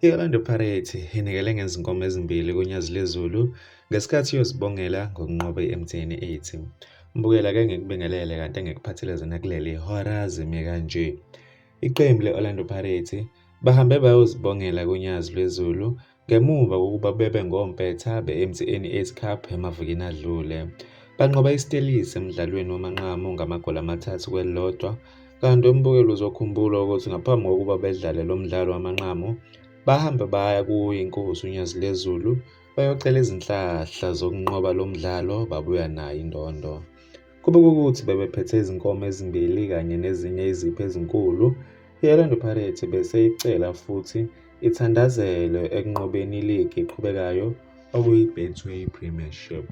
I-Orlando Pirates inikele ngezinkomo ezimbili kuNyazi lezulu ngesikhathi iyozibongela ngokunqoba i-MTN8. Mbukela-ke ngikubingelele kanti engikuphathelezana kuleli hora zime kanje. Iqembu le-Orlando Pirates bahambe bayozibongela kuNyazi lwezulu ngemuva kokuba bebe ngompetha be-MTN8 Cup emavikini adlule. Banqoba isitelisi emdlalweni wamanqamu ngamagoli 3-1, kanti umbukelo uzokhumbula ukuthi ngaphambi kokuba bedlale lo mdlalo wamanqamu bahambe baya kuyiNkosi uNyazi lezulu bayocela izinhlahla zokunqoba lo mdlalo babuya nayo indondo. Kube ukuthi bebephethe izinkomo ezimbili kanye nezinye izipho ezinkulu, i-Orlando Pirates bese icela futhi ithandazele ekunqobeni iligi eqhubekayo okuyi-Betway Premiership.